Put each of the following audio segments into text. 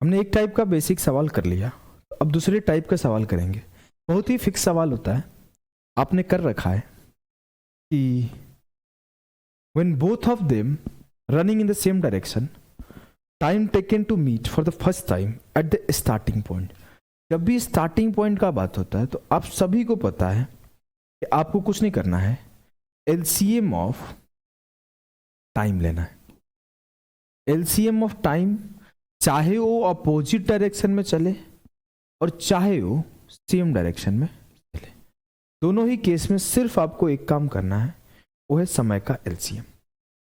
हमने एक टाइप का बेसिक सवाल कर लिया, अब दूसरे टाइप का सवाल करेंगे। बहुत ही फिक्स सवाल होता है, आपने कर रखा है कि when both of them running in the same direction, time taken to meet for the first time at the starting point। जब भी स्टार्टिंग पॉइंट का बात होता है तो आप सभी को पता है कि आपको कुछ नहीं करना है, एलसीएम ऑफ टाइम लेना है। एलसीएम ऑफ टाइम, चाहे वो अपोजिट डायरेक्शन में चले और चाहे वो सेम डायरेक्शन में चले, दोनों ही केस में सिर्फ आपको एक काम करना है, वो है समय का एलसीएम।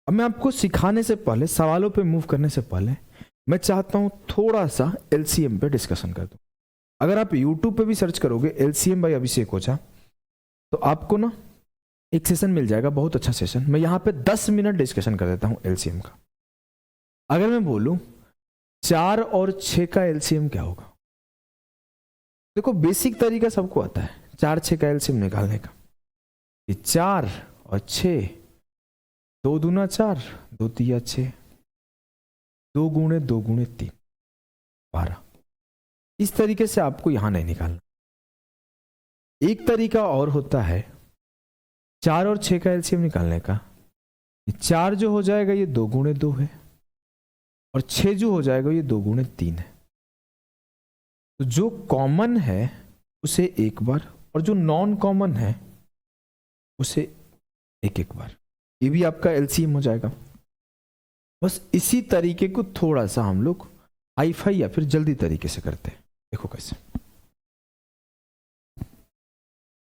अब मैं आपको सिखाने से पहले, सवालों पे मूव करने से पहले, मैं चाहता हूं थोड़ा सा एलसीएम पे डिस्कशन कर दूं। अगर आप यूट्यूब पे भी सर्च करोगे एलसीएम बाय अभिषेक ओझा, तो आपको ना एक सेशन मिल जाएगा, बहुत अच्छा सेशन। मैं यहाँ पे 10 मिनट डिस्कशन कर देता हूँ एलसीएम का। अगर मैं बोलूं 4 और 6 का एलसीएम क्या होगा, देखो बेसिक तरीका सबको आता है 4 6 का एलसीएम निकालने का। ये 4 और 6, 2 दूना 4, 2 तिया 6, 2 गुणे 2 गुणे 3, 12। इस तरीके से आपको यहां नहीं निकालना। एक तरीका और होता है 4 और 6 का एलसीएम निकालने का। 4 जो हो जाएगा ये 2 गुणे 2 है, और 6 जो हो जाएगा ये 2 गुणे 3 है। तो जो कॉमन है उसे एक बार, और जो नॉन कॉमन है उसे एक एक बार, ये भी आपका एलसीएम हो जाएगा। बस इसी तरीके को थोड़ा सा हम लोग हाई-फाई या फिर जल्दी तरीके से करते हैं। देखो कैसे।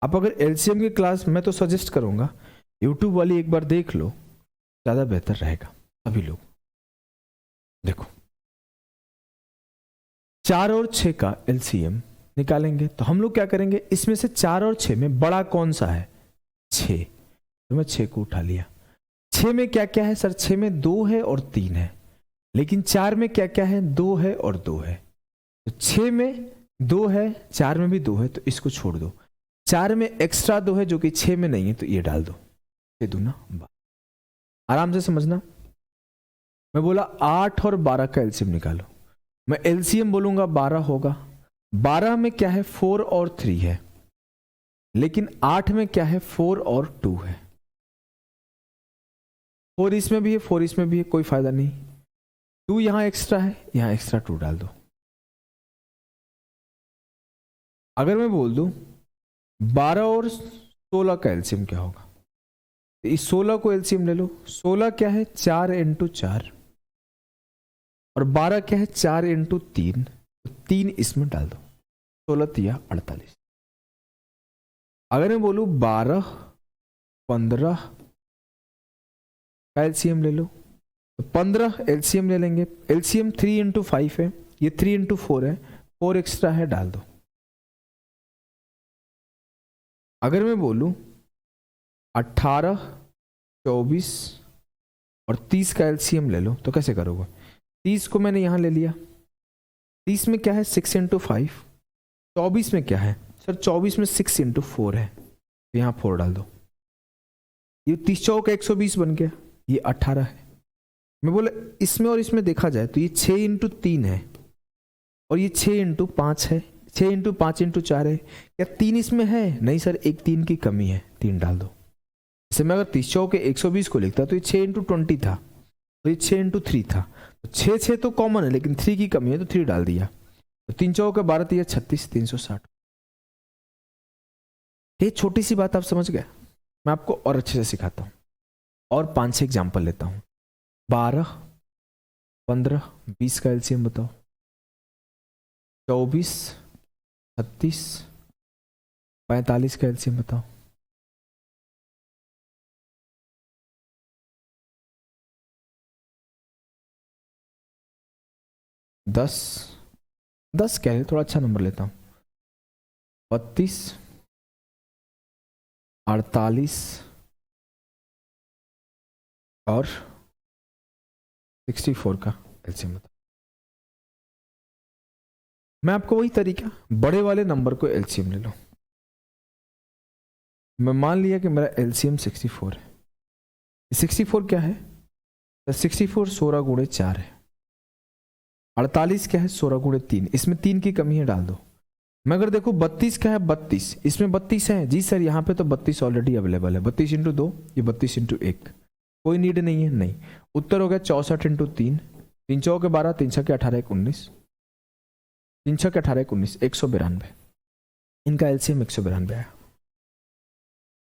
आप अगर एलसीएम की क्लास, मैं तो सजेस्ट करूंगा यूट्यूब वाली एक बार देख लो, ज्यादा बेहतर रहेगा सभी लोग। देखो 4 और 6 का एलसीएम निकालेंगे तो हम लोग क्या करेंगे, इसमें से 4 और 6 में बड़ा कौन सा है, 6। तो मैं 6 को उठा लिया। 6 में क्या क्या है सर, 6 में 2 है और 3 है, लेकिन 4 में क्या क्या है, 2 है और 2 है। तो 6 में 2 है, 4 में भी 2 है, तो इसको छोड़ दो। 4 में एक्स्ट्रा 2 है जो कि 6 में नहीं है, तो ये डाल दो। ये दूना 12। आराम से समझना। मैं बोला 8 और 12 का एलसीएम निकालो, मैं एलसीएम बोलूंगा 12 होगा। 12 में क्या है, 4 और 3 है, लेकिन 8 में क्या है, 4 और 2 है। 4 इसमें भी है, 4 इसमें भी है, कोई फायदा नहीं। 2 यहां एक्स्ट्रा है, यहां एक्स्ट्रा 2 डाल दो। अगर मैं बोल दूं 12 और 16 का एलसीएम क्या होगा, तो इस 16 को एलसीएम ले लो। 16 क्या है, 4 इंटू 4, और 12 क्या है, 4 इंटू 3, तो 3 इसमें डाल दो। 16 तिया 48। अगर मैं बोलूं 12 15 का एलसीएम ले लो, तो 15 एलसीएम ले लेंगे। एलसीएम 3 इंटू 5 है, ये 3 इंटू 4 है, 4 एक्स्ट्रा है, डाल दो। अगर मैं बोलूं 18 24 और 30 का एलसीएम ले लो, तो कैसे करोगे, 30 को मैंने यहां ले लिया। 30 में क्या है, 6 इंटू 5। 24 में क्या है सर, 24 में 6 इंटू 4 है, तो यहां 4 डाल दो। ये 30 चौक 120 बन गया, ये 18 है। मैं बोला इसमें और इसमें देखा जाए तो ये 6 इंटू 3 है, और ये 6 इंटू 5 है, 6 इंटू 5 इंटू 4 है। क्या 3 इसमें है, नहीं सर, एक 3 की कमी है, 3 डाल दो। जैसे मैं अगर 30 चौक 120 को लिखता तो ये 6 इंटू 20 था, तो ये 6 इंटू 3 था। तो 6 6 तो कॉमन है, लेकिन 3 की कमी है, तो 3 डाल दिया। तो 3 चौक 12 तिया 36, 360। ये छोटी सी बात आप समझ गए। मैं आपको और अच्छे से सिखाता हूं, और 5-6 एग्जाम्पल लेता हूं। 12 15 20 का एलसीएम बताओ। 24 36 45 का एलसीएम बताओ। दस 10 क्या है, थोड़ा अच्छा नंबर लेता हूं। 32 48 और 64 का एलसीएम बताओ। मैं आपको वही तरीका, बड़े वाले नंबर को एलसीएम ले लो। मैं मान लिया कि मेरा एलसीएम 64 है। 64 क्या है, 64 16 गुणे 4 है। 48 क्या है 16 गुणे 3, इसमें 3 की कमी है डाल दो। मैं अगर देखो 32 क्या है 32, इसमें 32 है जी सर, यहाँ पे तो 32 ऑलरेडी अवेलेबल है। 32 इंटू 2, ये 32 इंटू 1, कोई नीड नहीं है, नहीं। उत्तर हो गया 64 इंटू 3, 3 चौके 12, 3 छक्के 18 1 19, 3 छक्के 18 1 19, 192। इनका एलसीएम 192 है।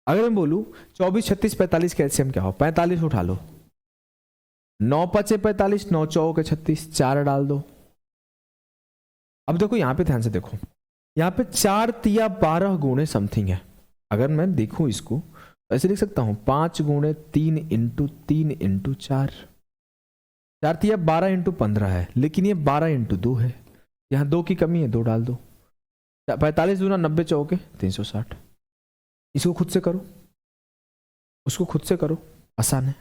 अगर मैं बोलूं 24 36 45 का एलसीएम क्या हो, 45 उठा लो, 9 5 45, 9 चौके 36, 4 डाल दो। अब देखो यहां पे ध्यान से देखो, यहाँ पे 4 तिया 12 गुणे समथिंग है। अगर मैं देखूं इसको तो ऐसे लिख सकता हूं 5 गुणे 3 इंटू 3 इंटू 4, 4 तिया 12 इंटू 15 है, लेकिन ये 12 इंटू 2 है, यहाँ 2 की कमी है, 2 डाल दो। 45 दूना 90 चौके 360। इसको खुद से करो, उसको खुद से करो, आसान है।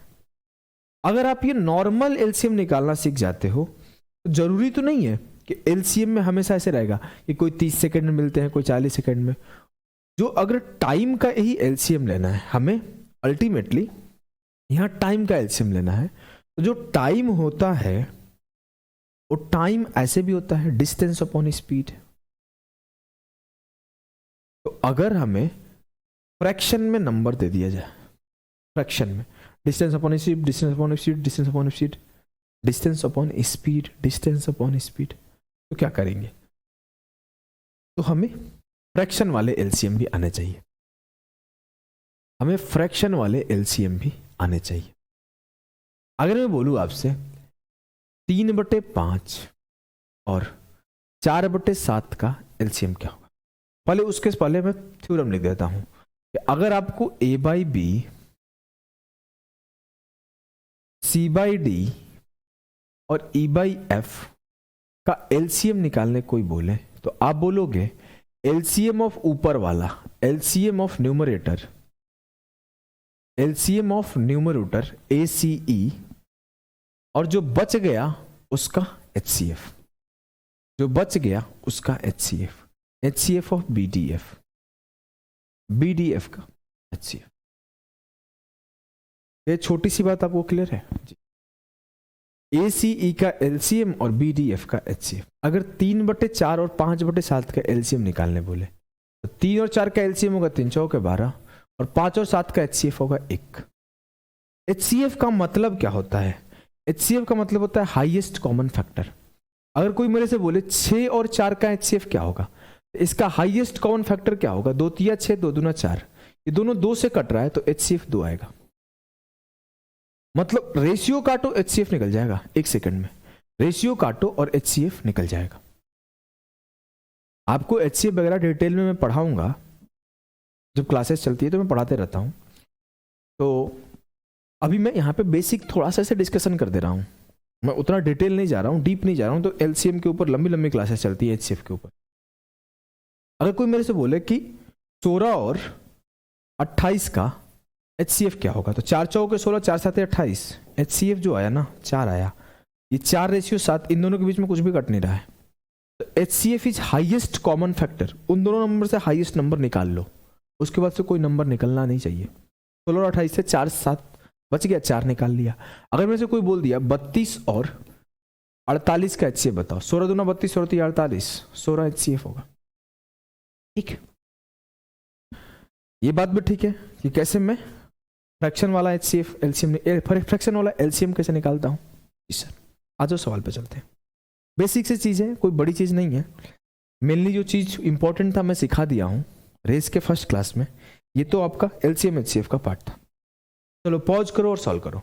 अगर आप ये नॉर्मल एलसीएम निकालना सीख जाते हो तो जरूरी तो नहीं है कि एलसीएम में हमेशा ऐसे रहेगा कि कोई 30 सेकंड में मिलते हैं, कोई 40 सेकंड में। जो अगर टाइम का ही एलसीएम लेना है हमें, अल्टीमेटली यहां टाइम का एलसीएम लेना है, तो जो टाइम होता है वो टाइम ऐसे भी होता है डिस्टेंस अपॉन स्पीड। तो अगर हमें फ्रैक्शन में नंबर दे दिया जाए, फ्रैक्शन में distance upon speed, distance upon speed, distance upon speed, distance upon speed, distance upon speed, तो क्या करेंगे? तो हमें फ्रैक्शन वाले एलसीएम भी आने चाहिए, हमें फ्रैक्शन वाले एलसीएम भी आने चाहिए। अगर मैं बोलूं आपसे 3/5 और 4/7 का एलसीएम क्या होगा, पहले उसके पहले मैं थ्योरम लिख देता हूं कि अगर आपको A/B C/D और E/F का एलसीएम निकालने कोई बोले तो आप बोलोगे एलसीएम ऑफ ऊपर वाला, LCM of numerator, LCM of numerator ACE, और जो बच गया उसका HCF, जो बच गया उसका HCF, HCF of BDF, BDF का HCF। ये छोटी सी बात आपको क्लियर है जी? ACE का LCM और BDF का HCF। अगर 3/4 और 5/7 का LCM निकालने बोले तो 3 और 4 का LCM होगा 3 चौके 12 और 5 और 7 का HCF होगा 1। HCF का मतलब क्या होता है? HCF का मतलब होता है हाईएस्ट कॉमन फैक्टर। अगर कोई मेरे से बोले 6 और 4 का HCF क्या होगा, इसका हाईएस्ट कॉमन फैक्टर क्या होगा? 2 तिया 6, 2 दूना 4, ये दोनों 2 से कट रहा है तो HCF 2 आएगा। मतलब रेशियो काटो HCF निकल जाएगा 1 सेकंड में, रेशियो काटो और HCF निकल जाएगा। आपको HCF वगैरह डिटेल में मैं पढ़ाऊंगा, जब क्लासेस चलती है तो मैं पढ़ाते रहता हूं। तो अभी मैं यहाँ पे बेसिक थोड़ा सा ऐसे डिस्कशन कर दे रहा हूँ, मैं उतना डिटेल नहीं जा रहा हूँ, डीप नहीं जा रहा हूँ। तो LCM के ऊपर लंबी लंबी क्लासेस चलती है HCF के ऊपर। अगर कोई मेरे से बोले कि 16 और 28 का HCF क्या होगा, तो 4 चौके 16, 4 7 28, HCF जो आया ना 4 आया, ये 4:7, इन दोनों के बीच में कुछ भी कट नहीं रहा है। तो HCF is highest common factor. उन दोनों नंबर से हाईएस्ट नंबर निकाल लो, उसके बाद से कोई नंबर निकलना नहीं चाहिए। 16 और 28 से 4 7 बच गया, 4 निकाल लिया। अगर मेरे से कोई बोल दिया 32 और 48 का HCF बताओ, 16 दूना 32 और 3 48, 16 HCF होगा। ठीक, ये बात भी ठीक है कि कैसे मैं फ्रैक्शन वाला HCF LCM, फ्रैक्शन वाला LCM कैसे निकालता हूं। जी सर, आ जाओ सवाल पे चलते हैं। बेसिक से चीज है, कोई बड़ी चीज नहीं है। मेनली जो चीज इंपॉर्टेंट था मैं सिखा दिया हूं रेस के फर्स्ट क्लास में। ये तो आपका LCM HCF का पार्ट था। चलो पॉज करो और सॉल्व करो।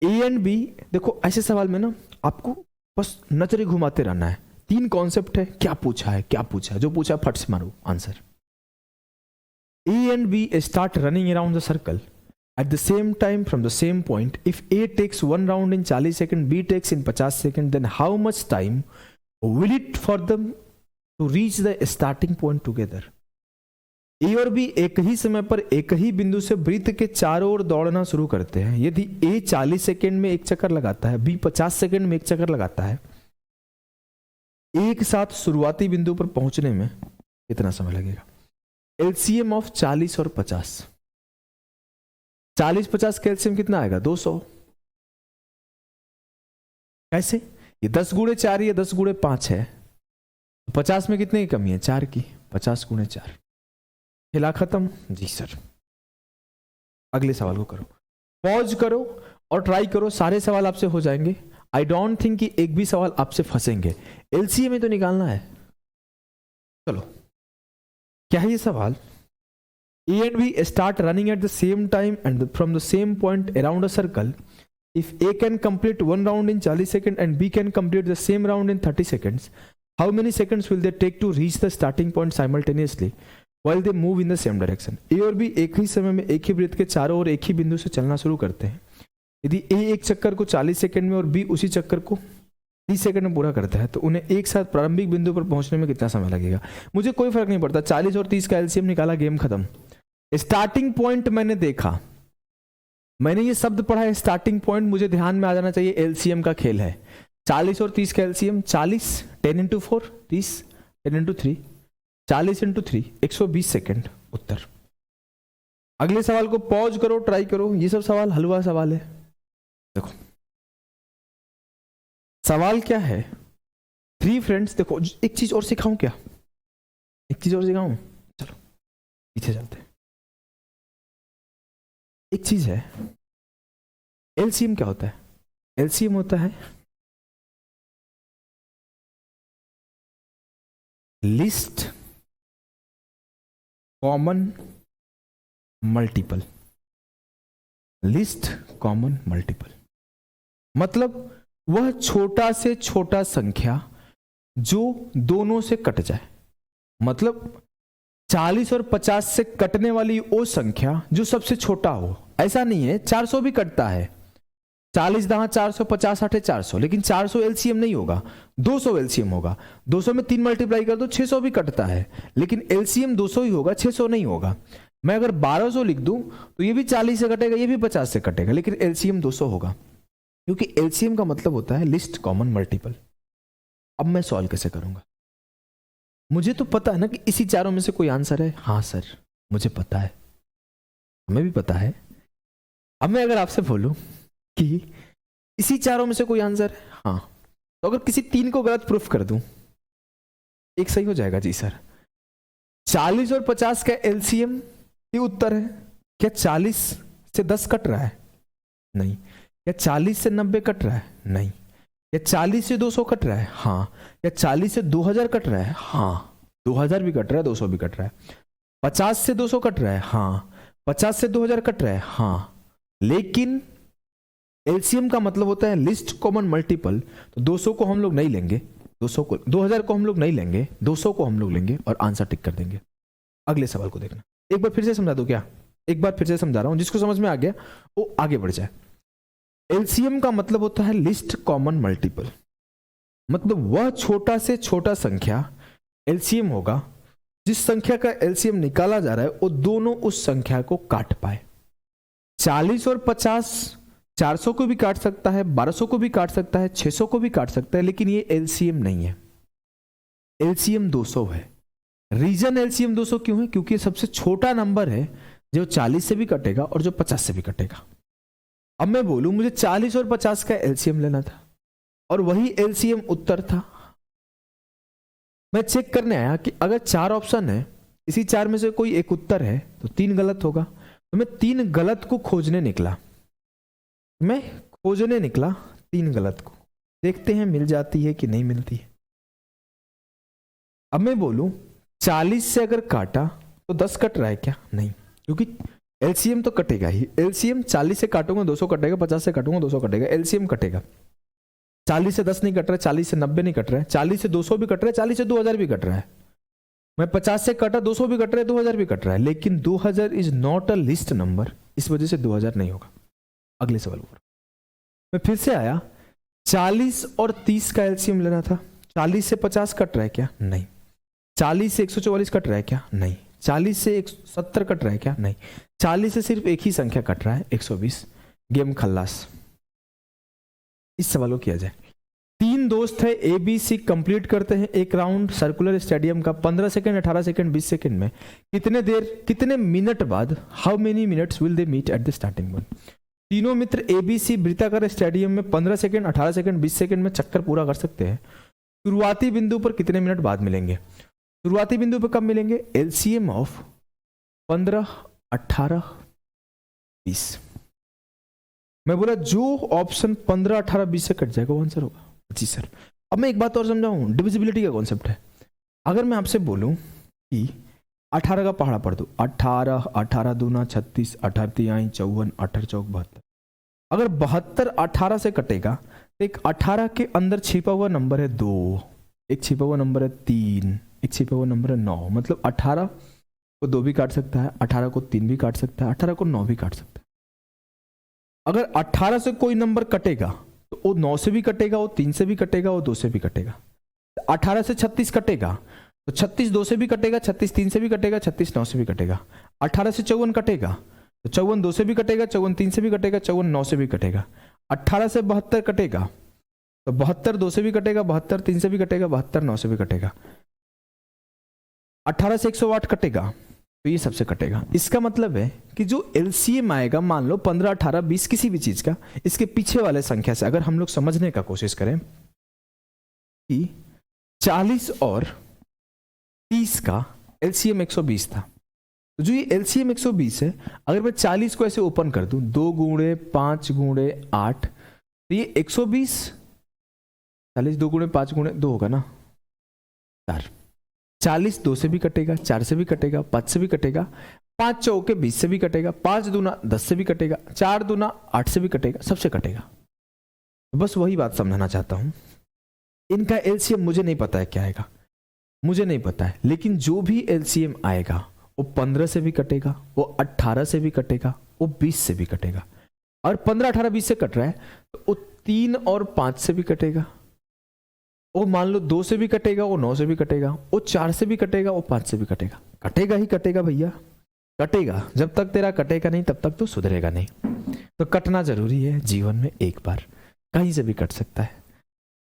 A एंड B, देखो ऐसे सवाल में ना आपको बस नजरें घुमाते रहना है। 3 कॉन्सेप्ट है, क्या पूछा है, क्या पूछा है, जो पूछा फट से मारो answer. A and B start running around the circle at the same time from the same point. If A takes 1 round in 40 seconds, B takes in 50 seconds, then how much time will it for them to reach the starting point together? A और B एक ही समय पर एक ही बिंदु से वृत्त के चारों ओर दौड़ना शुरू करते हैं। यदि A 40 सेकंड में एक चक्कर लगाता है, B 50 सेकंड में एक चक्कर लगाता है, एक साथ शुरुआती बिंदु पर पहुंचने में कितना समय लगेगा? LCM ऑफ 40 और 50, 40 50 का LCM कितना आएगा? 200। कैसे? ये 10 गुणे 4, ये 10 गुणे 5 है, 50 में कितने की कमी है? 4 की। 50 गुणे 4, खेला खत्म जी सर। अगले सवाल को करो, पॉज करो और ट्राई करो, सारे सवाल आपसे हो जाएंगे। आई डोंट थिंक कि एक भी सवाल आपसे फंसेंगे। एलसीएम में तो निकालना है। चलो, क्या है ये सवाल? A and B start running at the same time and from the same point around a circle. If A can complete one round in 40 seconds and B can complete the same round in 30 seconds, how many seconds will they take to reach the starting point simultaneously while they move in the same direction? A और B एक ही समय में एक ही वृत्त के चारों ओर एक ही बिंदु से चलना शुरू करते हैं। यदि A एक चक्कर को 40 सेकंड में और B उसी चक्कर को 30 सेकंड में पूरा करता है तो उन्हें एक साथ प्रारंभिक बिंदु पर पहुंचने में कितना समय लगेगा? मुझे कोई फर्क नहीं पड़ता, 40 और 30 का एलसीएम निकाला, गेम खत्म। स्टार्टिंग पॉइंट मैंने देखा, मैंने ये शब्द पढ़ा है स्टार्टिंग पॉइंट, मुझे ध्यान में आ जाना चाहिए एलसीएम का खेल है। 40 और 30 का LCM 40, 10 into 4 30, 10 into 3 40 into 3 120 second उत्तर। अगले सवाल को पॉज करो, ट्राई करो, ये सब सवाल हलवा सवाल है। देखो सवाल क्या है, 3 फ्रेंड्स। देखो एक चीज और सिखाऊं क्या? एक चीज और सिखाऊं? चलो पीछे चलते हैं। एक चीज है, एलसीएम क्या होता है? एलसीएम होता है list common multiple. List common multiple मतलब वह छोटा से छोटा संख्या जो दोनों से कट जाए। मतलब 40 और 50 से कटने वाली वो संख्या जो सबसे छोटा हो। ऐसा नहीं है 400 भी कटता है, 40 दहा 400, 50 8 400, लेकिन 400 एलसीएम नहीं होगा, 200 एलसीएम होगा। 200 में 3 मल्टीप्लाई कर दो 600 भी कटता है, लेकिन एलसीएम 200 ही होगा, 600 नहीं होगा। मैं अगर 1200 लिख दूं तो ये भी 40 से कटेगा, ये भी 50 से कटेगा, लेकिन एलसीएम 200 होगा, क्योंकि एलसीएम का मतलब होता है लिस्ट कॉमन मल्टीपल। अब मैं सॉल्व कैसे करूंगा? मुझे तो पता है ना कि इसी चारों में से कोई आंसर है। हाँ सर मुझे पता है, हमें भी पता है। अब मैं अगर आपसे बोलूं कि इसी चारों में से कोई आंसर है, हाँ, तो अगर किसी 3 को गलत प्रूफ कर दूं, एक सही हो जाएगा। जी सर 40 और 50 का एलसीएम ये उत्तर है। क्या 40 से 10 कट रहा है? नहीं। क्या 40 से 90 कट रहा है? नहीं। क्या 40 से 200 कट रहा है? हाँ। क्या 40 से 2000 कट रहा है? हाँ 2000 भी कट रहा है, 200 भी कट रहा है। 50 से 200 कट रहा है? हाँ। 50 से 2000 कट रहा है? हाँ। लेकिन एलसीएम का मतलब होता है लिस्ट कॉमन मल्टीपल। तो 200 को हम लोग नहीं लेंगे, 200 को 2000 को हम लोग नहीं लेंगे, 200 को हम लोग लेंगे और आंसर टिक कर देंगे। अगले सवाल को देखना, एक बार फिर से समझा दो क्या? एक बार फिर से समझा रहा हूं, जिसको समझ में आ गया वो आगे बढ़ जाए। एलसीएम का मतलब होता है लिस्ट कॉमन मल्टीपल, मतलब वह छोटा से छोटा संख्या एलसीएम होगा जिस संख्या का एलसीएम निकाला जा रहा है वो दोनों उस संख्या को काट पाए। 40 और 50 400 को भी काट सकता है, 1200 को भी काट सकता है, 600 को भी काट सकता है, लेकिन ये एलसीएम नहीं है। एलसीएम 200 है। रीजन एलसीएम 200 क्यों है? क्योंकि सबसे छोटा नंबर है जो 40 से भी कटेगा और जो 50 से भी कटेगा। अब मैं बोलूं मुझे 40 और 50 का एलसीएम लेना था और वही एलसीएम उत्तर था। मैं चेक करने आया कि अगर 4 ऑप्शन है, इसी 4 में से कोई एक उत्तर है तो 3 गलत होगा। तो मैं 3 गलत को खोजने निकला, 3 गलत को। देखते हैं मिल जाती है कि नहीं मिलती है। अब मैं बोलूं 40 से अगर काटा तो 10 कट रहा है क्या? नहीं, क्योंकि एलसीएम तो कटेगा ही। एलसीएम 40 से काटूंगा 200 कटेगा, 50 से काटूंगा 200 कटेगा, एलसीएम कटेगा। 40 से 10 नहीं कट रहा है, 40 से 90 नहीं कट रहा है, 40 से 200 भी कट रहा है, 40 से 2000 भी कट रहा है। मैं 50 से काटा 200 भी कट रहा है, 2000 भी कट रहा है, लेकिन 2000 is not a list number, इस वजह से 2000 नहीं होगा। अगले सवाल पर मैं फिर से आया, 40 और 30 का एलसीएम लेना था। 40 से 50 कट रहा है क्या? नहीं। 40 से 144 कट रहा है क्या? नहीं। 40 से 170 कट रहा है क्या? नहीं। 40 से सिर्फ एक ही संख्या कट रहा है, 120। गेम खल्लास। इस सवाल को किया जाए। 3 दोस्त है ए बी सी, कंप्लीट करते हैं एक राउंड सर्कुलर स्टेडियम का 15 सेकंड, 18 सेकंड, 20 सेकंड में। कितने मिनट बाद, how many minutes will they meet at the starting point? तीनों मित्र ABC वृत्ताकार स्टेडियम में 15 सेकंड, 18 सेकंड, 20 सेकंड में चक्कर पूरा कर सकते हैं। शुरुआती बिंदु पर कितने मिनट बाद मिलेंगे? शुरुआती बिंदु पर कब मिलेंगे? LCM of 15, 18, 20। मैं बोला जो ऑप्शन 15, 18, 20 से कट जाएगा वो आंसर होगा। जी सर। अब मैं एक बात और समझाऊं, डिविजिबिलिटी का कॉन्सेप्ट है। अगर मैं आपसे बोलूं कि 18 का पहाड़ा पढ़ दो, 18, 18 दूना 36, 18 तिहाई 54, 18 चौक 72। अगर 72 18 से कटेगा तो एक 18 के अंदर छिपा हुआ नंबर है 2, एक छिपा हुआ नंबर है 3, एक छिपा हुआ नंबर है 9। मतलब 18 को 2 भी काट सकता है, 18 को 3 भी काट सकता है, 18 को 9 भी काट सकता है। अगर 18 से कोई नंबर कटेगा तो वो 9 से भी कटेगा, वो 3 से भी कटेगा, वो 2 से भी कटेगा। 18 से 36 कटेगा तो 36 2 से भी कटेगा, 36 3 से भी कटेगा, 36 9 से भी कटेगा। 18 से 54 कटेगा तो 54 2 से भी कटेगा, 54 3 से भी कटेगा, 54 9 से भी कटेगा। 18 से 72 कटेगा तो 72 2 से भी कटेगा, 72 3 से भी कटेगा, 72 9 से भी कटेगा। 18 से 108 कटेगा तो ये सबसे कटेगा। इसका मतलब है कि जो LCM आएगा, मान लो 15, 18, 20 किसी भी चीज का, इसके पीछे वाले संख्या से अगर हम लोग समझने का कोशिश करें कि 40 और 30 का LCM 120 था, तो जो ये LCM 120 है, अगर मैं 40 को ऐसे ओपन कर दूं, 2 गुणे 5 गुणे 8, तो ये 120, 40 2 गुणे 5 गुणे 2 होगा ना 4। 40 2 से भी कटेगा, 4 से भी कटेगा, 5 से भी कटेगा, 5 चौके 20 से भी कटेगा, 5 दूना 10 से भी कटेगा, 4 दूना 8 से भी कटेगा, सबसे कटेगा। बस वही बात समझाना चाहता हूं। इनका LCM मुझे नहीं पता है क्या आएगा, मुझे नहीं पता है, लेकिन जो भी LCM आएगा वो 15 से भी कटेगा, वो 18 से भी कटेगा, वो 20 से भी कटेगा। और 15 18 20 से कट रहा है तो वो 3 और 5 से भी कटेगा, वो मान लो 2 से भी कटेगा, वो 9 से भी कटेगा, वो 4 से भी कटेगा, वो 5 से भी कटेगा। कटेगा ही कटेगा भैया, कटेगा। जब तक तेरा कटेगा नहीं तब तक तो सुधरेगा नहीं। तो कटना जरूरी है जीवन में, एक बार कहीं से भी कट सकता है।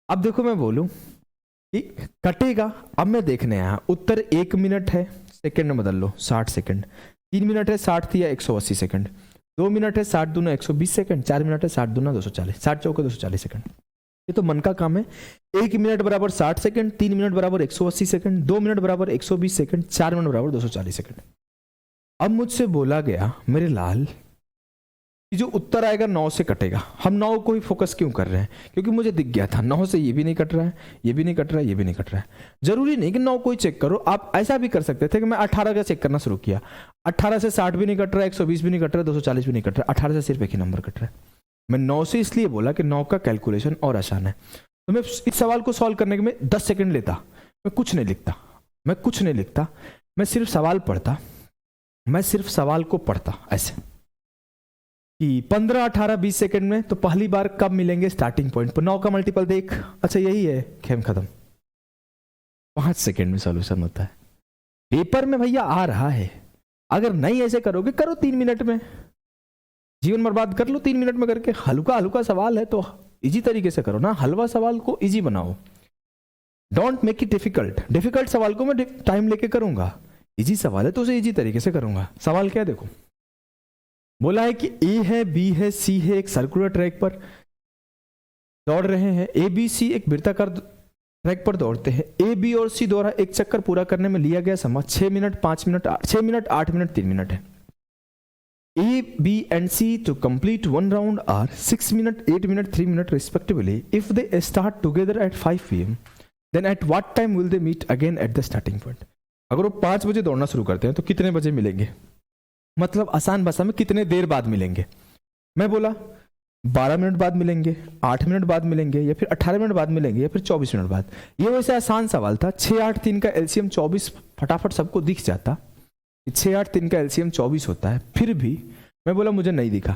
अब देखो मैं बोलूं कि कटेगा, अब मैं देखने आया, उत्तर 1 मिनट है, सेकंड में बदल लो 60 सेकंड, 3 मिनट है 60 थी या 180 सेकंड, 2 मिनट है 60 दूना 120 सेकंड, 4 मिनट है 60 दूना 240, 60 चौके 240 सेकंड। ये तो मन का काम है। 1 मिनट बराबर 60 सेकंड, 3 मिनट बराबर 180 सेकंड, 2 मिनट बराबर 120 सेकंड, 4 मिनट बराबर 240 सेकंड। अब मुझसे बोला गया मेरे लाल कि जो उत्तर आएगा 9 से कटेगा। हम 9 को ही फोकस क्यों कर रहे हैं? क्योंकि मुझे दिख गया था 9 से ये भी नहीं कट रहा है, ये भी नहीं कट रहा है, ये भी नहीं कट रहा है। जरूरी नहीं कि 9 को ही चेक करो, आप ऐसा भी कर सकते थे कि मैं 18 का चेक करना शुरू किया, 18 से 60 भी नहीं कट रहा है, 120 भी नहीं कट रहा है, 240 भी नहीं कट रहा है, 18 से सिर्फ एक ही नंबर कट रहा है। मैं 9 से इसलिए बोला कि 9 का कैलकुलेशन और आसान है। तो मैं इस सवाल को सॉल्व करने के में 10 सेकंड लेता, मैं कुछ नहीं लिखता, मैं कुछ नहीं लिखता, मैं सिर्फ सवाल पढ़ता, मैं सिर्फ सवाल को पढ़ता ऐसे कि 15 18 20 सेकंड में तो पहली बार कब मिलेंगे स्टार्टिंग पॉइंट पर। 9 का मल्टीपल देख, अच्छा यही है, खेम खत्म। 5 सेकंड में सॉल्यूशन होता है। पेपर में भैया आ रहा है। अगर नहीं ऐसे करोगे, करो 3 मिनट में, जीवन बर्बाद कर लो 3 मिनट में करके। हल्का हल्का सवाल है तो इजी तरीके से करो ना, हलवा सवाल को इजी बनाओ, don't make it difficult. Difficult सवाल को मैं टाइम लेके करूंगा, इजी सवाल है तो उसे इजी तरीके से करूंगा। सवाल क्या है देखो, बोला है कि ए है, बी है, सी है, एक सर्कुलर ट्रैक पर दौड़ रहे हैं। ए बी सी एक वृत्ताकार ट्रैक पर दौड़ते हैं। ए बी और सी द्वारा एक चक्कर पूरा करने में लिया गया समय 6 minute 5 minute 6 minute 8 minute 3 minute है। A, B and C to complete one round are 6 minute, 8 minute, 3 minute respectively. If they start together at 5 p.m, then at what time will they meet again at the starting point? अगर वो 5 बजे दौड़ना शुरू करते हैं तो कितने बजे मिलेंगे, मतलब आसान भाषा में कितने देर बाद मिलेंगे। मैं बोला 12 मिनट बाद मिलेंगे, 8 मिनट बाद मिलेंगे, या फिर 18 मिनट बाद मिलेंगे, या फिर 24 मिनट बाद। ये वैसे आसान सवाल था। 6 8 3 का LCM 24 फटाफट सबको दिख जाता। 6 8 3 का LCM 24 होता है। फिर भी मैं बोला मुझे नहीं दिखा।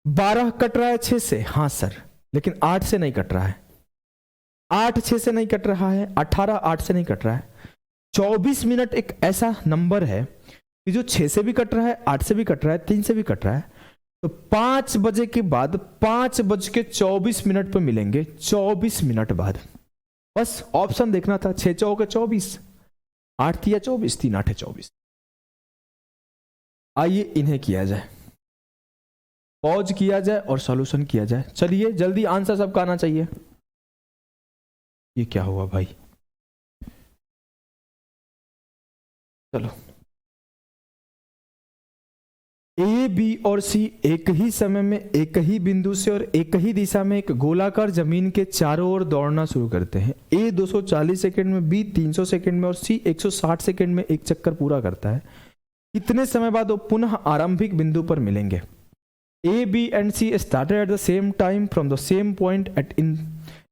12 कट रहा है 6 से, हाँ सर, लेकिन 8 से नहीं कट रहा है। 8 6 से नहीं कट रहा है, 18 8 से नहीं कट रहा है। 24 मिनट एक ऐसा नंबर है कि जो 6 से भी कट रहा है, 8 से भी कट रहा है, 3 से भी कट रहा है। तो 5 बजे के बाद 5:24 पर मिलेंगे, 24 मिनट बाद। बस ऑप्शन देखना था, 6 चौके 24, 8 या 24, 3 8 24। आइए इन्हें किया जाए। पॉज किया जाए और सॉल्यूशन किया जाए। चलिए जल्दी आंसर सबका आना चाहिए। ये क्या हुआ भाई, चलो। ए बी और सी एक ही समय में एक ही बिंदु से और एक ही दिशा में एक गोलाकार जमीन के चारों ओर दौड़ना शुरू करते हैं। ए 240 सेकंड में, बी 300 सेकंड में और सी 160 सेकंड में एक चक्कर पूरा करता है। इतने समय बाद वो पुनः आरंभिक बिंदु पर मिलेंगे। A B and C started at the same time from the same point at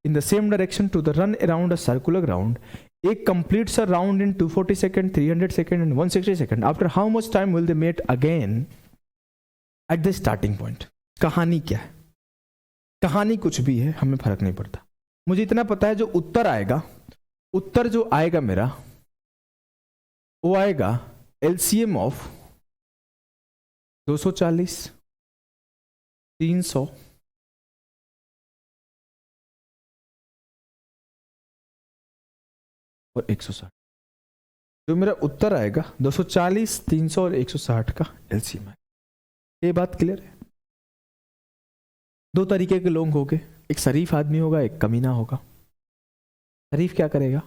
in the same direction to the run around a circular ground. A completes a round in 240 seconds, 300 seconds and 160 seconds. After how much time will they meet again at the starting point? कहानी क्या है? कहानी कुछ भी है, हमें फर्क नहीं पड़ता। मुझे इतना पता है जो उत्तर आएगा, उत्तर जो आएगा मेरा, वो आएगा LCM ऑफ 240, 300 और 160। जो मेरा उत्तर आएगा 240, 300 और 160 का एलसीएम है। ये बात क्लियर है? दो तरीके के लोग होंगे, एक शरीफ आदमी होगा, एक कमीना होगा। शरीफ क्या करेगा?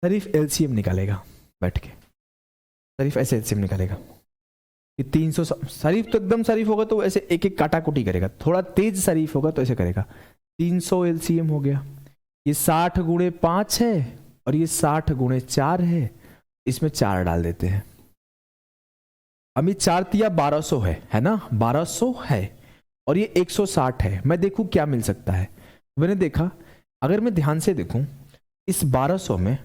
शरीफ एलसीएम निकालेगा बैठ के। शरीफ ऐसे एलसीएम निकालेगा कि 300। शरीफ तो एकदम शरीफ होगा तो ऐसे एक एक काटा कुटी करेगा। थोड़ा तेज शरीफ होगा तो ऐसे करेगा। 300 एलसीएम हो गया, ये 60 गुणे 5 है और ये 60 गुणे 4 है, इसमें 4 डाल देते हैं। अभी 4 तिया 1200 है ना, 1200 है और ये 160 है। मैं देखूं क्या मिल सकता है। मैंने देखा, अगर मैं ध्यान से देखूं इस 1200 में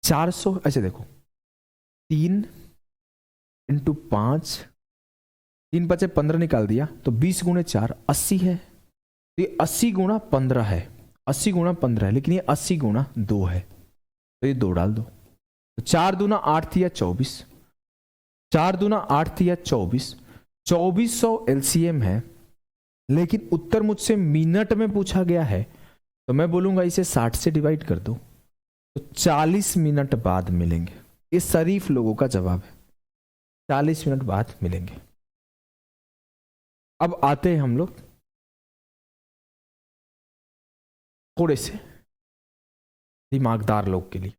400, ऐसे देखो 3 × 5, 3 × 5 = 15 निकाल दिया तो 20 गुणे 4 80 है। तो ये 80 गुणा 15 है, 80 गुणा 15 है, लेकिन ये 80 गुणा 2 है तो ये 2 डाल दो। तो 4 दूना 8 तिया 24, 4 दूना 8 तिया 24, 2400 एलसीएम है। लेकिन उत्तर मुझसे मिनट में पूछा गया है तो मैं बोलूंगा इसे 60 से डिवाइड कर दो तो 40 मिनट बाद मिलेंगे। ये शरीफ लोगों का जवाब है, 40 मिनट बाद मिलेंगे। अब आते हैं हम लोग थोड़े से दिमागदार लोग के लिए।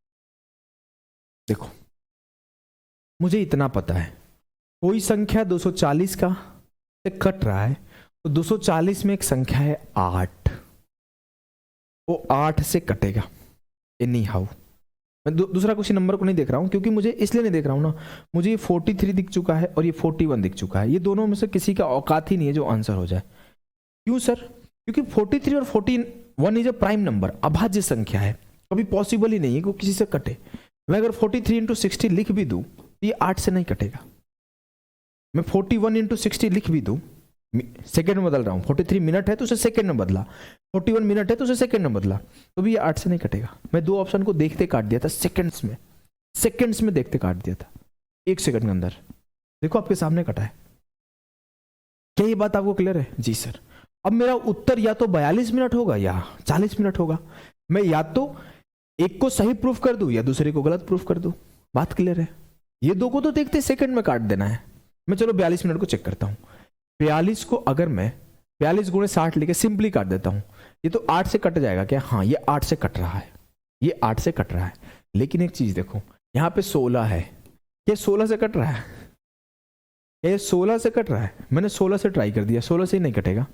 देखो, मुझे इतना पता है, कोई संख्या 240 का से कट रहा है तो 240 में एक संख्या है 8, वो 8 से कटेगा एनी हाउ। मैं दूसरा किसी नंबर को नहीं देख रहा हूं, क्योंकि मुझे इसलिए नहीं देख रहा हूं ना, मुझे ये 43 दिख चुका है और ये 41 दिख चुका है। ये दोनों में से किसी का औकात ही नहीं है जो आंसर हो जाए। क्यों सर? क्योंकि 43 और 41 इज अ प्राइम नंबर, अभाज्य संख्या है, कभी पॉसिबल ही नहीं है कि किसी से कटे। मैं अगर 43 × 60 लिख भी दूं तो ये 8 से नहीं कटेगा। मैं 41 × 60 लिख भी दूं, सेकंड में बदल रहा हूं, 43 मिनट है तो उसे सेकंड में बदला, 41 मिनट है तो उसे सेकंड में बदला, तो भी ये 8 से नहीं कटेगा। मैं 2 ऑप्शन को देखते काट दिया था, सेकंड्स में देखते काट दिया था, 1 सेकंड के अंदर। देखो आपके सामने कटा है। क्या ये बात आपको क्लियर है? जी सर। अब मेरा उत्तर या तो 42 मिनट होगा या 40 मिनट होगा। मैं या तो एक को सही प्रूफ कर दूं या दूसरे को गलत प्रूफ कर दूं। बात क्लियर है? ये दो को तो देखते सेकंड में काट देना है। मैं चलो 42 मिनट को चेक करता हूं। 42 को अगर मैं 42 गुणे 60 लेके सिंपली काट देता हूं, ये तो 8 से कट जाएगा क्या? हाँ, ये 8 से कट रहा है, ये 8 से कट रहा है। लेकिन एक चीज देखो, यहां पे 16 है, ये 16 से कट रहा है, ये 16 से कट रहा है। मैंने 16 से ट्राई कर दिया, 16 से ही नहीं कटेगा।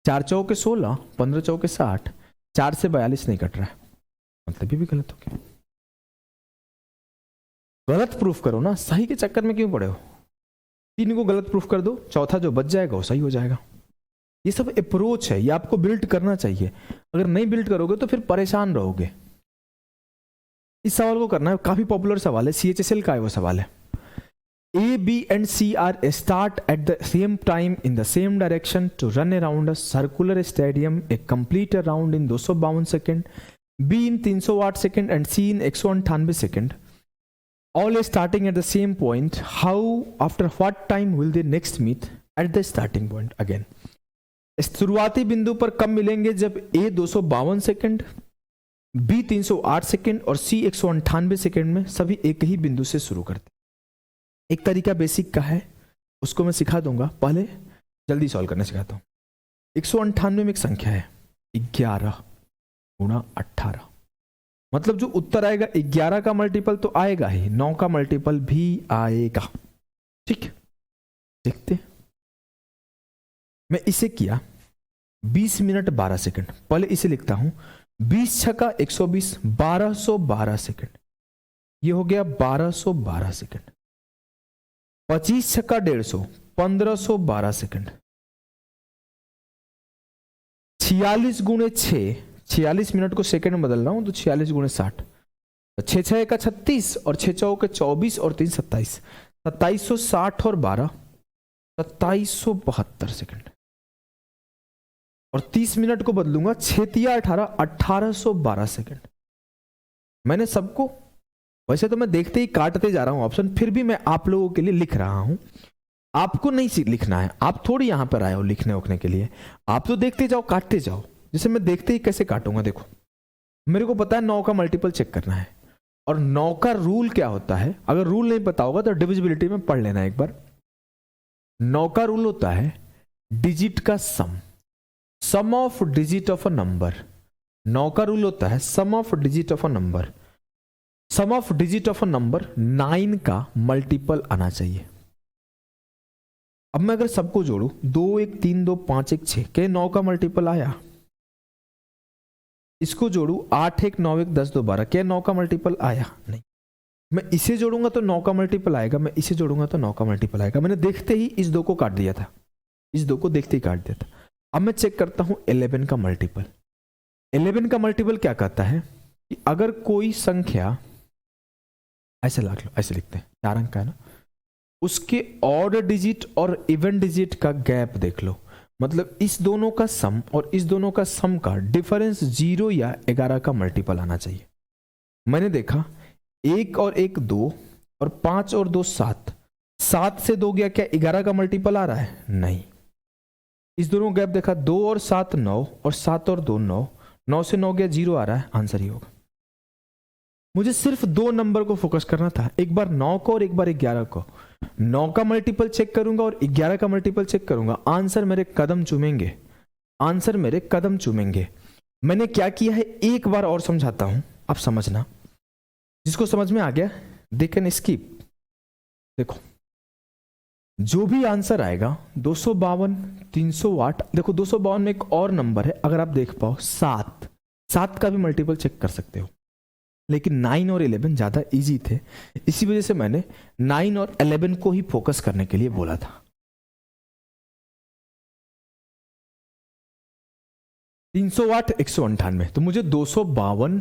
4 चौके 16, 15 चौके 60, 4 से 42 नहीं कट रहा है, मतलब ये भी गलत हो गया। गलत प्रूफ करो ना, सही के चक्कर में क्यों पड़े हो? 3 को गलत प्रूफ कर दो, चौथा जो बच जाएगा वो सही हो जाएगा। ये सब अप्रोच है, ये आपको बिल्ड करना चाहिए। अगर नहीं बिल्ड करोगे तो फिर परेशान रहोगे। इस सवाल को करना है, काफी पॉपुलर सवाल है, CHSL का है वो सवाल है। A, B and C are start at the same time in the same direction to run around a circular stadium. A complete a round in 252 second, B in 308 second and C in 198 second. All starting at the same point. How, after what time will they next meet at the starting point again? शुरुआती बिंदु पर कब मिलेंगे? जब A 252 second, B 308 second और C 198 second में सभी एक ही बिंदु से शुरू करते। एक तरीका बेसिक का है, उसको मैं सिखा दूंगा। पहले जल्दी सॉल्व करना सिखाता हूँ। 198 में एक संख्या है 11 गुणा 18, मतलब जो उत्तर आएगा 11 का मल्टीपल तो आएगा ही, 9 का मल्टीपल भी आएगा। ठीक, देखते। मैं इसे किया 20 मिनट 12 सेकंड, पहले इसे लिखता हूं 20 छक्का 120, 1212 सेकंड, ये हो गया 1212 सेकंड। 25 छक्का 150, 1512 सेकंड। 46 गुणे 6, 46 मिनट को सेकंड में बदल रहा हूं तो 46 गुणे 60, 6 6 का 36 और 6 चौ के 24 और 3 27, 2760 और 12 2772 सेकंड। और 30 मिनट को बदलूंगा 6 तिया 18, 1812 सेकंड। मैंने सबको, वैसे तो मैं देखते ही काटते जा रहा हूं ऑप्शन, फिर भी मैं आप लोगों के लिए लिख रहा हूं। आपको नहीं लिखना है, आप थोड़ी यहां पर आए हो लिखने उखने के लिए, आप तो देखते जाओ काटते जाओ। जैसे मैं देखते ही कैसे काटूंगा, देखो मेरे को पता है 9 का मल्टीपल चेक करना है, और 9 का रूल क्या होता है, अगर रूल नहीं पता होगा तो डिविजिबिलिटी में पढ़ लेना एक बार। 9 का रूल होता है डिजिट का sum of digit of a number. 9 का रूल होता है sum of digit of a number, sum of digit of a number 9 का मल्टीपल आना चाहिए। अब मैं अगर सबको जोड़ू 2 1 3 2 5 1 6, क्या 9 का मल्टीपल आया? इसको जोड़ू 8 1 9 1 10 2 12, क्या 9 का मल्टीपल आया? नहीं। मैं इसे जोड़ूंगा तो 9 का मल्टीपल आएगा, मैं इसे जोड़ूंगा तो 9 का मल्टीपल आएगा। मैंने देखते ही इस 2 को काट दिया था, इस 2 को देखते ही काट दिया था। अब मैं चेक करता हूं 11 का मल्टीपल। 11 का मल्टीपल क्या कहता है कि अगर कोई संख्या, ऐसे लाख लो, ऐसे लिखते हैं, 4 अंक का है ना, उसके ऑड डिजिट और इवन डिजिट का गैप देख लो, मतलब इस दोनों का सम और इस दोनों का सम का डिफरेंस 0 या 11 का मल्टीपल आना चाहिए। मैंने देखा 1 और 1 2 और 5 और 2 7, 7 से 2 गया, क्या 11 का मल्टीपल आ रहा है? नहीं। इस दोनों गैप देखा 2 और 7 9 और 7 और 2 9, 9 से 9 गया 0 आ रहा है, आंसर ही होगा। मुझे सिर्फ 2 नंबर को फोकस करना था, एक बार 9 को और एक बार 11 को। 9 का मल्टीपल चेक करूंगा और 11 का मल्टीपल चेक करूंगा, आंसर मेरे कदम चूमेंगे, आंसर मेरे कदम चूमेंगे। मैंने क्या किया है एक बार और समझाता हूं, आप समझना। जिसको समझ में आ गया दे कैन स्किप। देखो जो भी आंसर आएगा 252 308, देखो 252 में एक और नंबर है, अगर आप देख पाओ 7 का भी मल्टीपल चेक कर सकते हो, लेकिन 9 और 11 ज्यादा इजी थे, इसी वजह से मैंने 9 और 11 को ही फोकस करने के लिए बोला था। 308 198, तो मुझे 252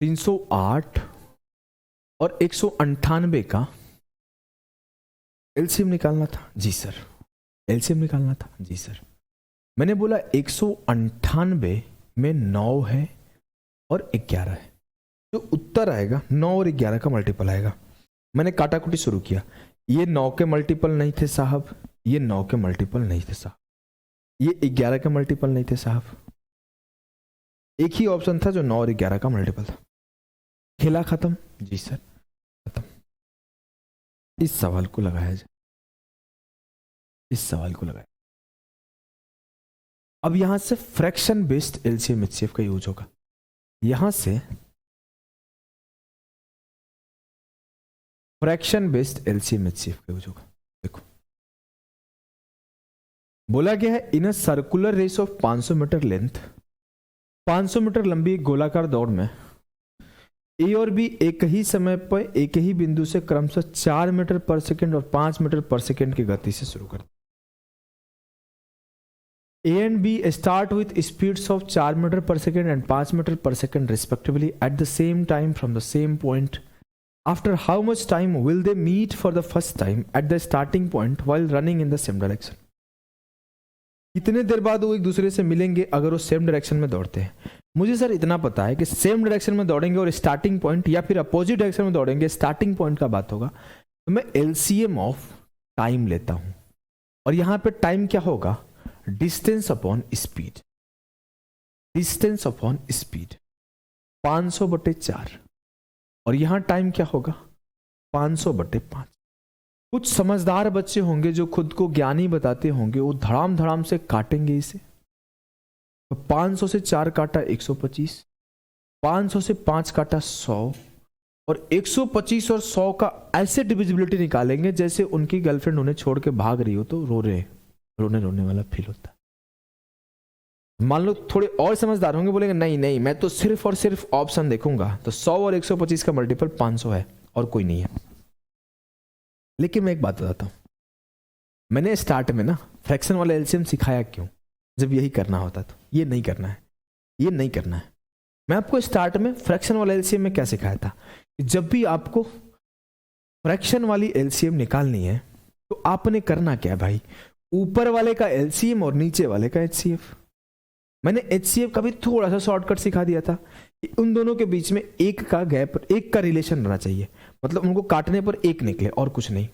308 और 198 का एलसीएम निकालना था। जी सर, एलसीएम निकालना था। जी सर, मैंने बोला 198 में 9 है और 11 है, जो उत्तर आएगा 9 और 11 का मल्टीपल आएगा। मैंने काटाकुटी शुरू किया, ये 9 के मल्टीपल नहीं थे साहब, ये 9 के मल्टीपल नहीं थे साहब, ये 11 के मल्टीपल नहीं थे साहब, एक ही ऑप्शन था जो 9 और 11 का मल्टीपल था। खेला खत्म। जी सर खत्म। इस सवाल को लगाया जाए, इस सवाल को लगाया। अब यहां से फ्रैक्शन बेस्ड एलसीएम एचसीएफ का यूज होगा। यहां से फ्रैक्शन बेस्ड एलसीएम एचसीएफ का यूज होगा। देखो बोला गया है in a circular race of 500 metre length, 500 metre लंबी एक गोलाकार दौड़ में ए और बी एक ही समय पर एक ही बिंदु से क्रमशः 4 मीटर पर सेकंड और 5 मीटर पर सेकंड की गति से शुरू करते। A and B start with speeds of 4 meter per second and 5 meter per second respectively at the same time from the same point. After how much time will they meet for the first time at the starting point while running in the same direction? कितने देर बाद वो एक दूसरे से मिलेंगे अगर वो same direction में दौड़ते हैं? मुझे सर इतना पता है कि सेम डायरेक्शन में दौड़ेंगे और स्टार्टिंग पॉइंट या फिर अपोजिट डायरेक्शन में दौड़ेंगे, स्टार्टिंग पॉइंट का बात होगा, तो मैं एलसीएम ऑफ टाइम लेता हूं और यहां पे टाइम क्या होगा? Distance upon speed, distance upon speed 500/4 और यहां टाइम क्या होगा? 500/5। कुछ समझदार बच्चे होंगे जो खुद को ज्ञानी बताते होंगे, वो धड़ाम धड़ाम से काटेंगे इसे। तो 500 से 4 काटा 125, 500 से 5 काटा 100, और 125 और 100 का ऐसे डिविजिबिलिटी निकालेंगे जैसे उनकी गर्लफ्रेंड उन्हें छोड़ के भाग रही हो तो रोने रोने वाला फील होता है। मान लो थोड़े और समझदार होंगे, बोलेंगे नहीं नहीं मैं तो सिर्फ और सिर्फ ऑप्शन देखूंगा, तो 100 और 125 का मल्टीपल 500 है और कोई नहीं है। लेकिन मैं एक बात बताता हूं, मैंने स्टार्ट में ना फ्रैक्शन वाला एलसीएम सिखाया क्यों? जब यही करना होता तो ये नहीं करना है, ये नहीं करना है। मैं आपको स्टार्ट में फ्रैक्शन वाला एलसीएम में क्या सिखाया था कि जब भी आपको फ्रैक्शन वाली एलसीएम निकालनी है तो आपने करना क्या भाई, ऊपर वाले का एलसीएम और नीचे वाले का एचसीएफ। मैंने एचसीएफ का भी थोड़ा सा शॉर्टकट सिखा दिया था कि उन दोनों के बीच में एक का गैप, एक का रिलेशन रहना चाहिए, मतलब उनको काटने पर एक निकले और कुछ नहीं।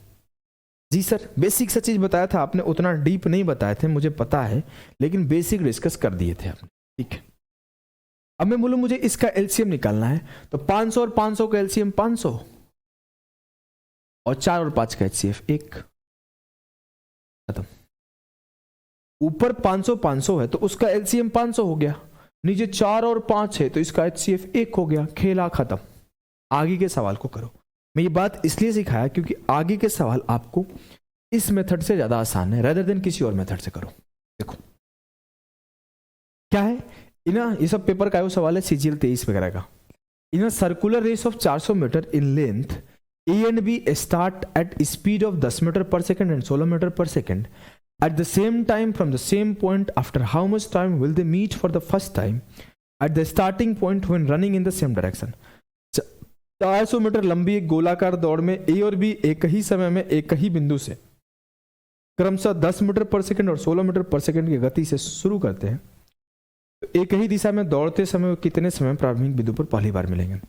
जी सर, बेसिक सा चीज बताया था आपने, उतना डीप नहीं बताए थे मुझे पता है, लेकिन बेसिक डिस्कस कर दिए थे आपने, ठीक है। अब मैं बोलूं मुझे इसका एलसीएम निकालना है, तो 500 और 500 का एलसीएम 500 और 4 और 5 का एचसीएफ 1, खत्म। ऊपर 500 500 है तो उसका एलसीएम 500 हो गया, नीचे 4 और 5 है तो इसका एचसीएफ 1 हो गया, खेला खत्म। आगे के सवाल को करो। मैं ये बात इसलिए सिखाया क्योंकि आगे के सवाल आपको इस मेथड से ज्यादा आसान है रेदर देन किसी और मेथड से करो। देखो क्या है इना, ये सब पेपर का सवाल है सीजीएल 23 वगैरह का। In a circular race of 400 metre in length A and B start at speed of 10 metre per second and 16 metre per second at the same time from the same point. After how much time will they meet for the first time at the starting point when running in the same direction? 400 metre लंबी एक गोलाकार दौड़ में ए और B एक ही समय में एक ही बिंदु से क्रमशः 10 मीटर पर सेकंड और 16 मीटर पर सेकंड की गति से शुरू करते हैं, तो एक ही दिशा में दौड़ते समय कितने समय प्रारंभिक बिंदु पर पहली बार मिलेंगे?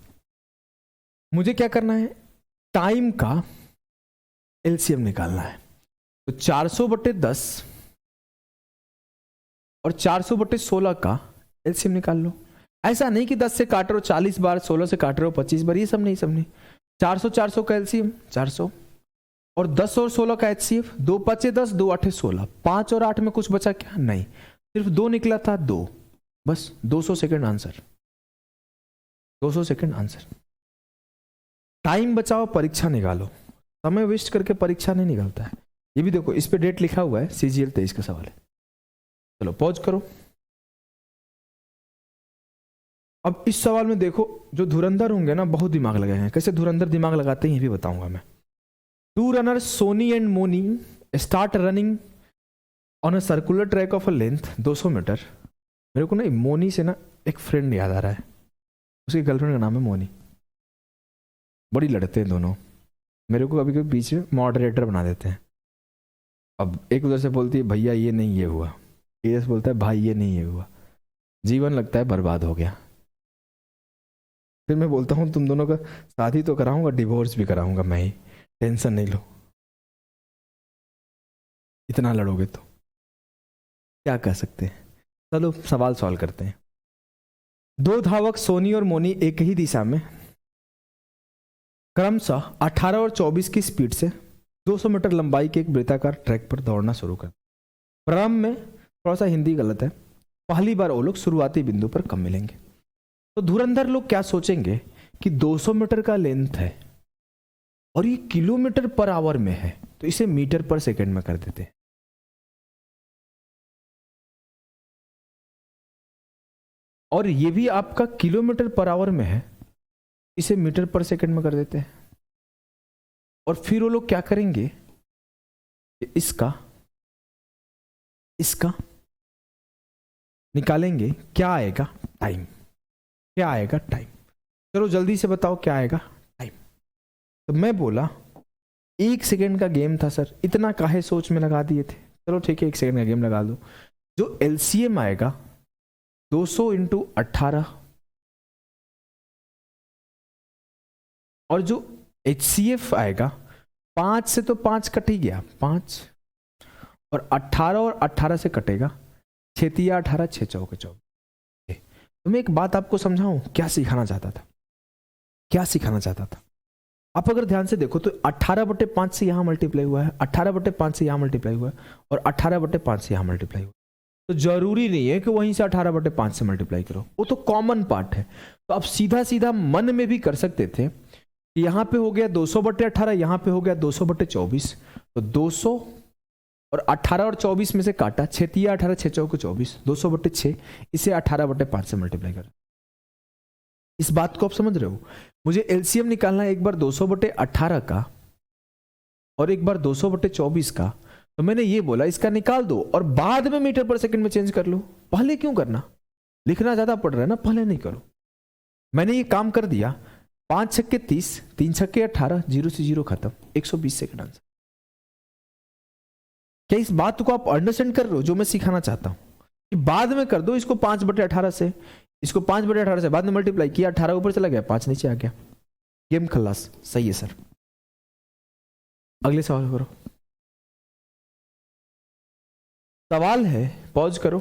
मुझे क्या करना है, टाइम का एलसीएम निकालना है। तो 400/10 और 400/16 का एलसीएम निकाल लो। ऐसा नहीं कि 10 से काट रहे हो 40 बार, 16 से काट रहे हो 25 बार, ये सब नहीं, सब नहीं। 400 का एलसीएम 400 और 10 और 16 का एचसीएफ, 2 5 10, 2 8 16, 5 और 8 में कुछ बचा क्या? नहीं, सिर्फ 2 निकला था, 2, बस 200 second answer, 200 second answer. Time बचाओ, परीक्षा निकालो। समय वेस्ट करके परीक्षा नहीं निकालता है। ये भी देखो, इस पे डेट लिखा हुआ है, सीजीएल 23 का सवाल है। चलो पॉज करो। अब इस सवाल में देखो, जो धुरंधर होंगे ना बहुत दिमाग लगाएंगे। कैसे धुरंधर दिमाग लगाते हैं ये भी बताऊंगा मैं। 2 runners Soni and Moni start running on a circular track of a length 200 metre. मेरे को ना मोनी से ना एक फ्रेंड याद आ रहा है, उसकी गर्लफ्रेंड का नाम है मोनी। बड़ी लड़ते हैं दोनों, मेरे को कभी कभी बीच में मॉडरेटर बना देते हैं। अब एक उधर से बोलती है भैया ये नहीं ये हुआ, इधर से बोलता है भाई ये नहीं ये हुआ, जीवन लगता है बर्बाद हो गया। फिर मैं बोलता हूँ तुम दोनों का शादी तो कराऊंगा, डिवोर्स भी कराऊंगा मैं ही, टेंशन नहीं लो। इतना लड़ोगे तो क्या कह सकते हैं। चलो सवाल सॉल्व करते हैं। 2 धावक सोनी और मोनी एक ही दिशा में क्रमशः 18 और 24 की स्पीड से 200 मीटर लंबाई के एक वृत्ताकार ट्रैक पर दौड़ना शुरू कर। प्रारंभ में थोड़ा सा हिंदी गलत है, पहली बार वो लोग शुरुआती बिंदु पर कब मिलेंगे? तो धुरंधर लोग क्या सोचेंगे कि 200 मीटर का लेंथ है और ये किलोमीटर पर आवर में है, तो इसे मीटर पर सेकंड में कर देते हैं। और ये भी आपका किलोमीटर पर आवर में है, इसे मीटर पर सेकंड में कर देते हैं। और फिर वो लोग क्या करेंगे, इसका निकालेंगे। क्या आएगा? टाइम। क्या आएगा? टाइम। चलो जल्दी से बताओ क्या आएगा? टाइम। तो मैं बोला 1 सेकेंड का गेम था सर, इतना काहे सोच में लगा दिए थे। चलो ठीक है 1 सेकेंड का गेम लगा दो। जो एलसीएम आएगा 200 × 18 और जो एचसीएफ आएगा 5 से, तो 5 कट ही गया 5, और 18 और 18 से कटेगा 6 × 18 6 × 4 = 24। तो मैं एक बात आपको समझाऊं, क्या सिखाना चाहता था? आप अगर ध्यान से देखो तो 18/5 से यहाँ मल्टीप्लाई हुआ है, 18/5 से यहाँ मल्टीप्लाई हुआ है और 18/5 से यहाँ मल्टीप्लाई हुआ है। तो जरूरी नहीं है कि वहीं से 18/5 से मल्टीप्लाई करो, वो तो कॉमन पार्ट है। तो आप सीधा सीधा मन में भी कर सकते थे कि यहाँ पे हो गया 200/18, यहाँ पे हो गया 200/24। तो 200 और 18 और 24 में से काटा, 6 18, 6 चौके 24, 200/6, इसे 18/5 से मल्टीप्लाई करो। इस बात को आप समझ रहे हो? मुझे एलसीएम निकालना है, एक बार 200/18 का और एक बार 200/24 का। तो मैंने ये बोला इसका निकाल दो और बाद में मीटर पर सेकंड में चेंज कर लो। पहले क्यों करना? लिखना ज्यादा पड़ रहा है ना, पहले नहीं करो। मैंने ये काम कर दिया। 5 छक्के 30, 3 छक्के 18, 0 से 0 खत्म, 120 सेकंड आंसर। क्या इस बात को आप अंडरस्टैंड कर रहे हो जो मैं सिखाना चाहता हूं? कि बाद में कर दो इसको 5/18 से, इसको 5/18 से बाद में मल्टीप्लाई किया, 18 ऊपर चला गया, 5 नीचे आ गया, गेम खल्लास। सही है सर। अगले सवाल करो। सवाल है, पॉज करो।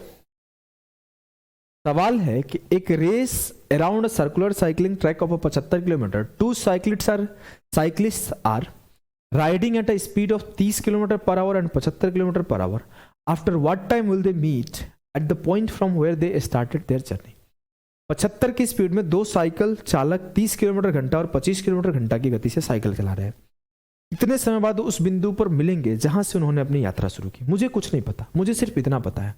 सवाल है कि एक race around circular cycling track of 75 kilometre, 2 cyclists are riding at a speed of 30 km/h and 75 km/h. After what time will they meet at the point from where they started their journey? 75 की speed में 2 cycle चालक 30 kilometre घंटा और 25 kilometre घंटा की गति से cycle चला रहे हैं। इतने समय बाद उस बिंदु पर मिलेंगे जहां से उन्होंने अपनी यात्रा शुरू की। मुझे कुछ नहीं पता, मुझे सिर्फ इतना पता है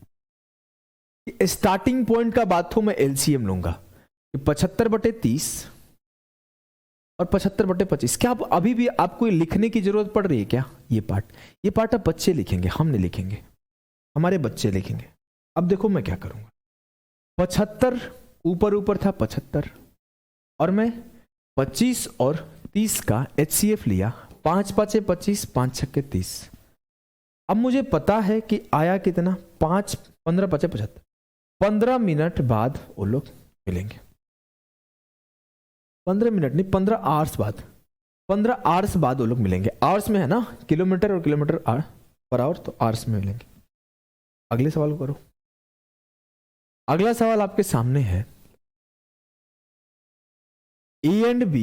कि स्टार्टिंग पॉइंट का बात हो, मैं एलसीएम लूंगा कि 75/30 और 75/25। क्या आप अभी भी आपको लिखने की जरूरत पड़ रही है क्या? ये पार्ट अब बच्चे लिखेंगे, हम नहीं लिखेंगे, हमारे बच्चे लिखेंगे। अब देखो मैं क्या करूंगा। 75 ऊपर था 75 और मैं 25 और 30 का HCF लिया, 5 5 25, 5 6 30। अब मुझे पता है कि आया कितना, 5 15 5 75। 15 मिनट बाद वो लोग मिलेंगे। 15 मिनट नहीं, 15 आवर्स बाद, 15 आवर्स बाद वो लोग मिलेंगे। आवर्स में है ना, किलोमीटर और किलोमीटर पर आवर, तो आवर्स में मिलेंगे। अगले सवाल करो। अगला सवाल आपके सामने है। A and B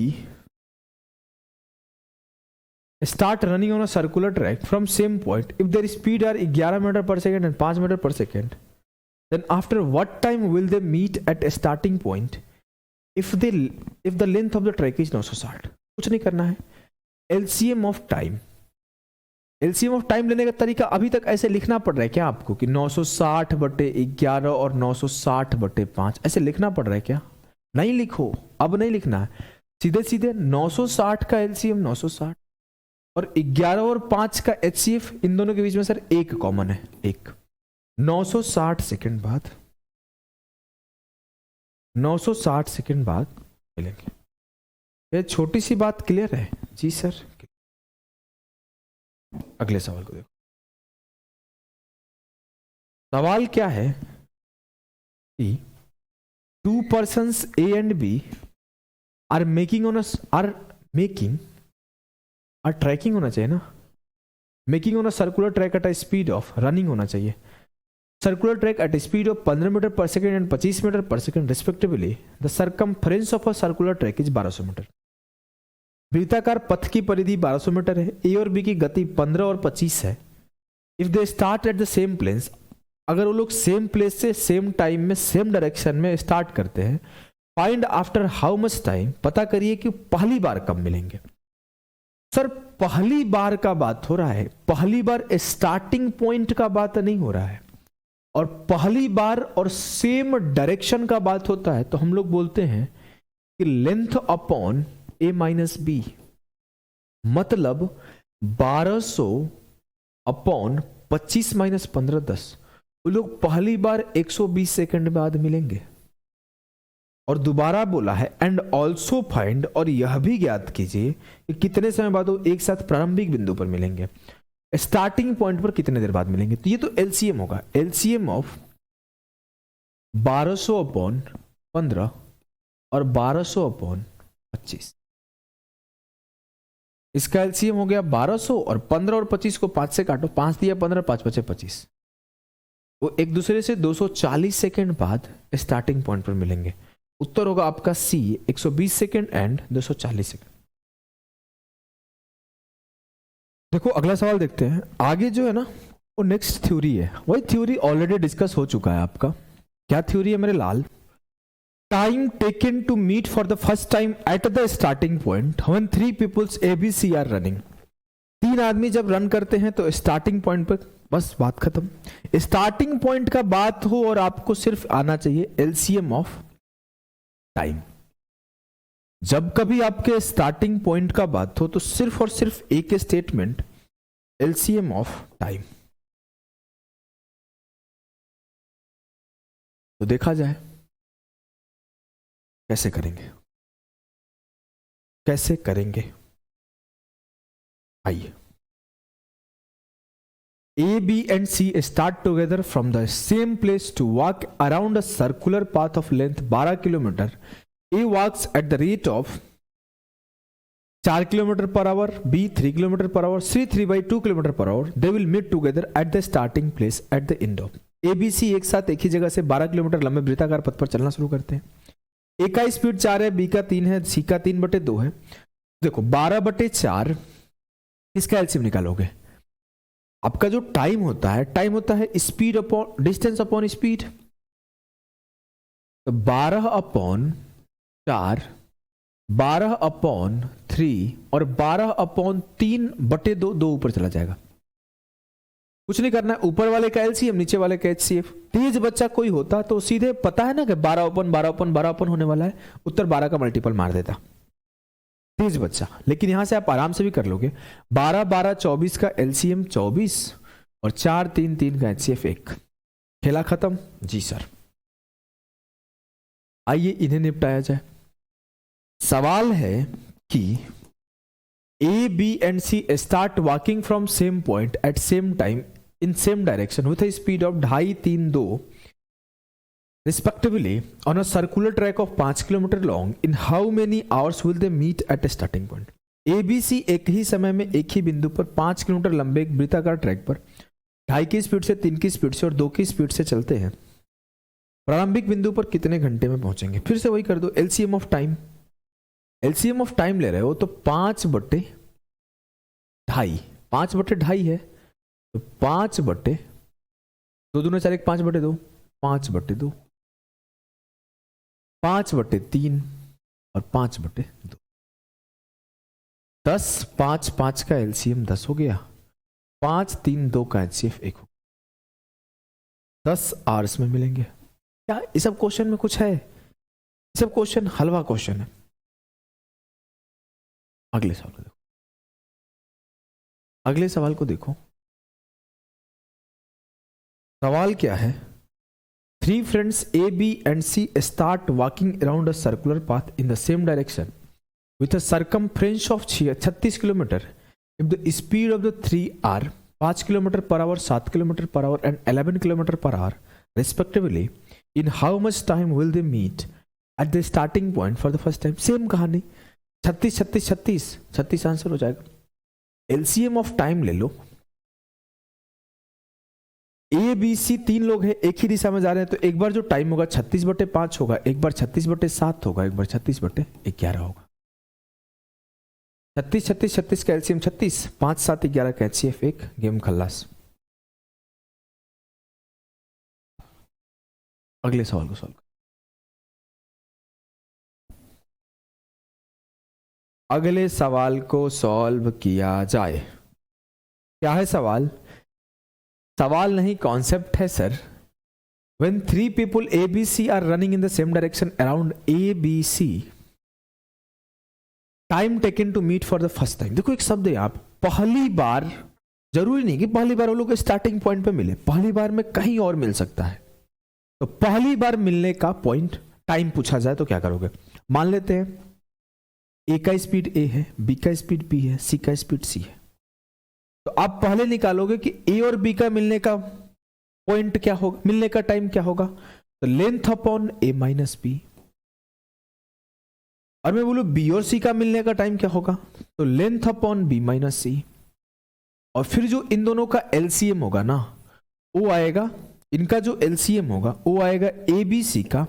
start running on a circular track from same point if their speed are 11 meter per second and 5 meter per second, then after what time will they meet at a starting point if the length of the track is 960? कुछ नहीं करना है। LCM of time, LCM of time लेने का तरीका अभी तक ऐसे लिखना पड़ रहा है क्या आपको कि 960/11 और 960/5 ऐसे लिखना पड़ रहा है क्या? नहीं लिखो, अब नहीं लिखना है। सीधे सीधे 960 का LCM 960 और 11 और 5 का HCF, इन दोनों के बीच में सर 1 कॉमन है, 1। 960 सेकंड बाद, 960 सेकंड बाद मिलेंगे। ये छोटी सी बात क्लियर है? जी सर। अगले सवाल को देखो। सवाल क्या है कि 2 persons A and B are tracking होना चाहिए ना, making on a circular track at a speed of, running होना चाहिए, circular track at speed of 15 metre per second and 25 metre per second respectively. The circumference of a circular track is 1200 metre. वृत्ताकार पथ की परिधि 1200 metre है। ए और B की गति 15 और 25 है। If they start at the same place, अगर वो लोग सेम प्लेस से सेम टाइम में सेम डायरेक्शन में स्टार्ट करते हैं, find after how much time, पता करिए कि पहली बार कब मिलेंगे। सर पहली बार का बात हो रहा है, पहली बार स्टार्टिंग पॉइंट का बात नहीं हो रहा है। और पहली बार और सेम डायरेक्शन का बात होता है तो हम लोग बोलते हैं कि length upon A minus B, मतलब 1200 अपॉन 25 माइनस 15 10। वो लोग पहली बार 120 सेकंड बाद मिलेंगे। और दोबारा बोला है एंड ऑल्सो फाइंड, और यह भी ज्ञात कीजिए कि कितने समय बाद वो एक साथ प्रारंभिक बिंदु पर मिलेंगे, स्टार्टिंग पॉइंट पर कितने देर बाद मिलेंगे। तो ये तो एलसीएम होगा, एलसीएम ऑफ 1200 अपॉन 15 और 1200 अपॉन 25। इसका एलसीएम हो गया 1200 और 15 और 25 को 5 से काटो, 5 दिया 15, 5 बचे 25। वो एक दूसरे से 240 सेकंड बाद स्टार्टिंग पॉइंट पर मिलेंगे। उत्तर होगा आपका सी, 120 सेकंड एंड 240 सेकंड। देखो अगला सवाल देखते हैं। आगे जो है ना वो नेक्स्ट थ्योरी है, वही थ्योरी ऑलरेडी डिस्कस हो चुका है आपका। क्या थ्योरी है मेरे लाल? Time taken to meet for the first time at the starting point when three peoples ABC are running. तीन आदमी जब रन करते हैं तो स्टार्टिंग पॉइंट पर, बस बात खत्म। स्टार्टिंग पॉइंट का बात हो और आपको सिर्फ आना चाहिए LCM ऑफ टाइम। जब कभी आपके स्टार्टिंग पॉइंट का बात हो तो सिर्फ और सिर्फ एक स्टेटमेंट, LCM ऑफ टाइम। तो देखा जाए कैसे करेंगे, कैसे करेंगे। आइए, A, B and C start together from the same place to walk around a circular path of length 12 kilometre. A walks at the rate of 4 kilometre per hour, B 3 kilometre per hour, C 3/2 kilometre per hour. They will meet together at the starting place at the end of। ABC एक साथ एक ही जगह से 12 kilometre लंबे वृत्ताकार पथ पर चलना शुरू करते हैं। A का स्पीड 4 है, B का 3 है, C का 3/2 है। देखो 12/4 इसका एलसीएम निकालोगे, आपका जो टाइम होता है speed upon distance upon speed. तो 12/4, 12/3 और 12/3/2, 2 ऊपर चला जाएगा। कुछ नहीं करना है, ऊपर वाले का एलसीएम नीचे वाले का एचसीएफ। तेज बच्चा कोई होता तो सीधे पता है ना कि 12/12/12 होने वाला है, उत्तर 12 का मल्टीपल मार देता तेज बच्चा। लेकिन यहां से आप आराम से भी कर लोगे। 12/12/24 का एलसीएम 24 और 4/3/3 का एचसीएफ 1। खेला खत्म जी सर। आइए इन्हें निपटाया जाए। सवाल है कि A, B and C start walking from same point at same time in same direction with a speed of 2.5-3-2 respectively on a circular track of 5 kilometre long. In how many hours will they meet at a starting point? ABC एक ही समय में एक ही बिंदु पर 5 kilometre लंबे एक वृत्ताकार track पर 2.5 की स्पीड से, 3 की स्पीड से और 2 की स्पीड से चलते हैं। प्रारंभिक बिंदु पर कितने घंटे में पहुंचेंगे? फिर से वही कर दो, LCM of time. LCM of time ले रहे हो तो 5/2, 5/2 है तो 5/2, 2 दूना 4, 5/2, 5/2, 5/3 और 5/2। 10, 5, 5 का एलसीएम 10 हो गया, 5, 3, 2 का एचसीएफ 1 हो। 10 आवर्स में मिलेंगे। क्या इस सब क्वेश्चन में कुछ है? ये सब क्वेश्चन हलवा क्वेश्चन है। अगले सवाल को देखो, अगले सवाल को देखो। सवाल क्या है? 3 friends A, B and C start walking around a circular path in the same direction with a circumference of 36 kilometre if the speed of the 3 are 5 kilometre per hour, 7 kilometre per hour and 11 kilometre per hour respectively, in how much time will they meet at the starting point for the first time? Same कहानी, 36 36 36 36 answer हो जाएगा। LCM of time ले लो। A B C 3 लोग हैं, एक ही दिशा में जा रहे हैं, तो एक बार जो टाइम होगा 36/5 होगा, एक बार 36/7 होगा, एक बार 36/11 होगा। 36 36 36 का एलसीएम 36, 5 7 11 का एचसीएफ 1। गेम खल्लास। अगले सवाल को सॉल्व। अगले सवाल को सॉल्व किया जाए। क्या है सवाल? सवाल नहीं, कॉन्सेप्ट है sir. When 3 people ABC are running in the same direction around ABC, time taken to meet for the first time। देखो एक शब्द है आप, पहली बार। जरूरी नहीं कि पहली बार वो लोग स्टार्टिंग पॉइंट पे मिले, पहली बार में कहीं और मिल सकता है। तो पहली बार मिलने का पॉइंट टाइम पूछा जाए तो क्या करोगे? मान लेते हैं ए का स्पीड A है, B का स्पीड B है, C का स्पीड C है। तो आप पहले निकालोगे कि A और B का मिलने का पॉइंट क्या होगा, मिलने का टाइम क्या होगा। तो length upon A minus B। और मैं बोलूं B और C का मिलने का टाइम क्या होगा, तो length upon B minus C। और फिर जो इन दोनों का एलसीएम होगा ना, वो आएगा, इनका जो एलसीएम होगा वो आएगा ABC का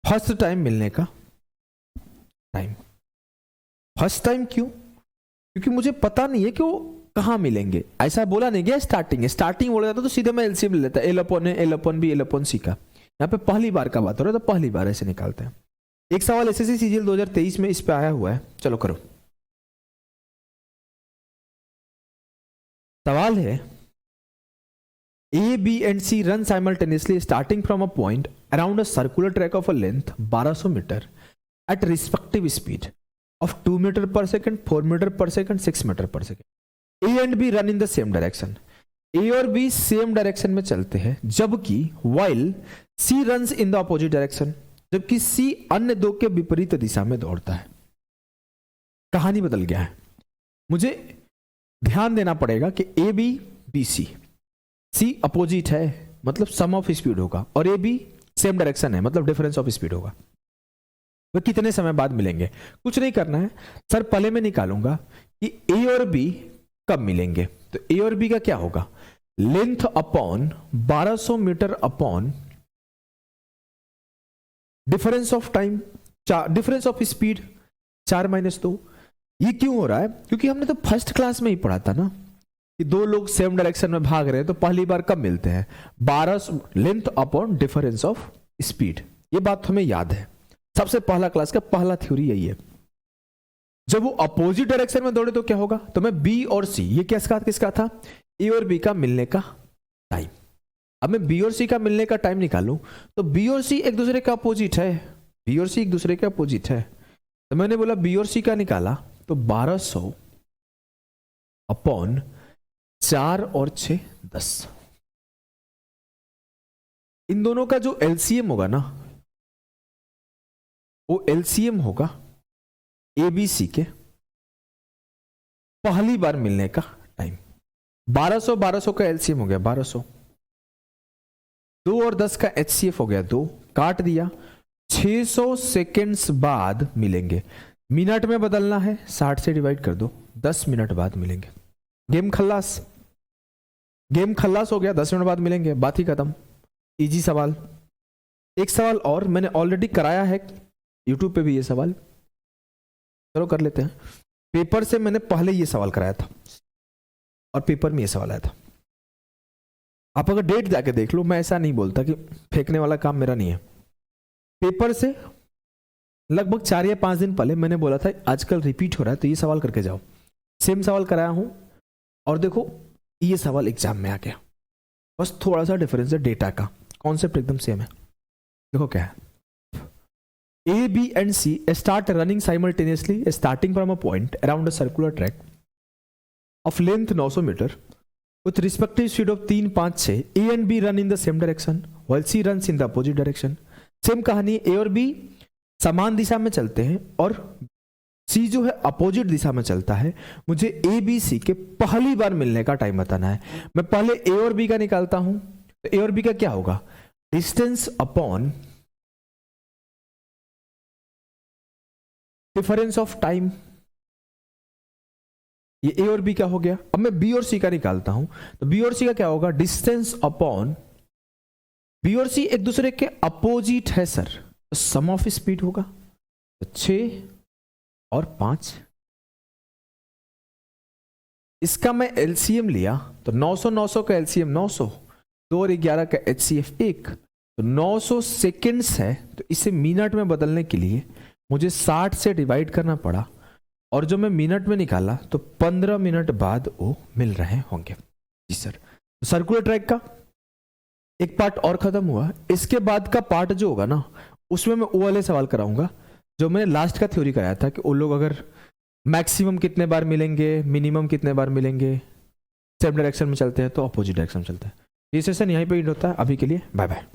फर्स्ट टाइम मिलने का टाइम। फर्स्ट टाइम क्यों? क्योंकि मुझे पता नहीं है कि वो कहाँ मिलेंगे। ऐसा बोला नहीं गया स्टार्टिंग बोला जाता तो सीधे मैं एलसीएम ले लेता, L upon A, L upon B, L upon C का। यहाँ पे पहली बार का बात हो रहा है तो पहली बार ऐसे निकालते हैं। एक सवाल एसएससी सीजीएल 2023 में इस पे आया हुआ है, चलो करो। सवाल है A, B and C run simultaneously starting from a point around a circular track of a length 1200 meter at respective speed of 2 meter per second, 4 meter per second, 6 meter per second. A and B run in the same direction. A और B same direction में चलते हैं, जबकि while C runs in the opposite direction, जबकि C अन्य दो के विपरीत दिशा में दौड़ता है। कहानी बदल गया है। मुझे ध्यान देना पड़ेगा कि A, B, B, C, C opposite है मतलब सम ऑफ स्पीड होगा, और A, B सेम डायरेक्शन है मतलब डिफरेंस ऑफ स्पीड होगा। वे कितने समय बाद मिलेंगे? कुछ नहीं करना है सर, पहले मैं निकालूंगा कि A और B कब मिलेंगे। तो A और B का क्या होगा? Length upon 1200 metre upon difference of time, difference of speed 4-2। ये क्यों हो रहा है? क्योंकि हमने तो फर्स्ट क्लास में ही पढ़ा था ना कि दो लोग सेम डायरेक्शन में भाग रहे हैं तो पहली बार कब मिलते हैं? 1200 length upon difference of speed. ये बात हमें याद है, सबसे पहला क्लास का पहला थ्योरी यही है। जब वो अपोजिट डायरेक्शन में दौड़े तो क्या होगा? तो मैं बी और सी, ये किसका था? ए और बी का मिलने का टाइम। अब मैं बी और सी का मिलने का टाइम निकालूं तो बी और सी एक दूसरे का अपोजिट है, बी और सी एक दूसरे के अपोजिट है। तो मैंने बोला बी और सी का निकाला तो 1200 अपॉन 4 और 6 10। इन दोनों का जो एलसीएम होगा ना, वो एलसीएम होगा ए बी सी के पहली बार मिलने का टाइम। 1200 का एलसीएम हो गया 1200, 2 और 10 का एचसीएफ हो गया 2, काट दिया। 600 सेकेंड्स बाद मिलेंगे। मिनट में बदलना है, 60 से डिवाइड कर दो, 10 मिनट बाद मिलेंगे। गेम खल्लास हो गया, 10 मिनट बाद मिलेंगे, बात ही खत्म। इजी सवाल। एक सवाल और मैंने ऑलरेडी कराया है यूट्यूब पे भी, ये सवाल चलो कर लेते हैं। पेपर से मैंने पहले ये सवाल कराया था और पेपर में ये सवाल आया था। आप अगर डेट जाके देख लो, मैं ऐसा नहीं बोलता कि फेंकने वाला काम मेरा नहीं है। पेपर से लगभग 4 या 5 दिन पहले मैंने बोला था आजकल रिपीट हो रहा है तो ये सवाल करके जाओ। सेम सवाल कराया हूं और देखो ये सवाल एग्जाम में आ गया। बस थोड़ा सा डिफरेंस है डेटा का, कॉन्सेप्ट एकदम सेम है। देखो क्या है, A, B and C start running simultaneously starting from a point around a circular track of length 900 meter with respective speed of 3, 5, 6. A and B run in the same direction while C runs in the opposite direction. Same कहानी, A और B समान दिशा में चलते हैं और C जो है opposite दिशा में चलता है। मुझे A, B, C के पहली बार मिलने का टाइम बताना है। मैं पहले A और B का निकालता हूं तो A और B का क्या होगा? Distance upon difference of time. ये ए और बी का हो गया। अब मैं बी और सी का निकालता हूं तो बी और सी का क्या होगा? डिस्टेंस अपॉन, बी और सी एक दूसरे के अपोजिट है सर, तो सम ऑफ स्पीड होगा। तो 6 और 5, इसका मैं एलसीएम लिया तो 900 का एलसीएम 900, 2 और 11 का एचसीएफ 1, तो 900 सेकेंड्स है। तो इसे मिनट में बदलने के लिए मुझे 60 से डिवाइड करना पड़ा और जो मैं मिनट में निकाला तो 15 मिनट बाद वो मिल रहे होंगे। जी सर। तो सर्कुलर ट्रैक का एक पार्ट और खत्म हुआ। इसके बाद का पार्ट जो होगा ना, उसमें मैं वो वाले सवाल कराऊंगा जो मैंने लास्ट का थ्योरी कराया था कि वो लोग अगर मैक्सिमम कितने बार मिलेंगे, मिनिमम कितने बार मिलेंगे, सेम डायरेक्शन में चलते हैं तो अपोजिट डायरेक्शन में चलते हैं। ये सेशन यहीं पे एंड होता है। अभी के लिए बाय बाय।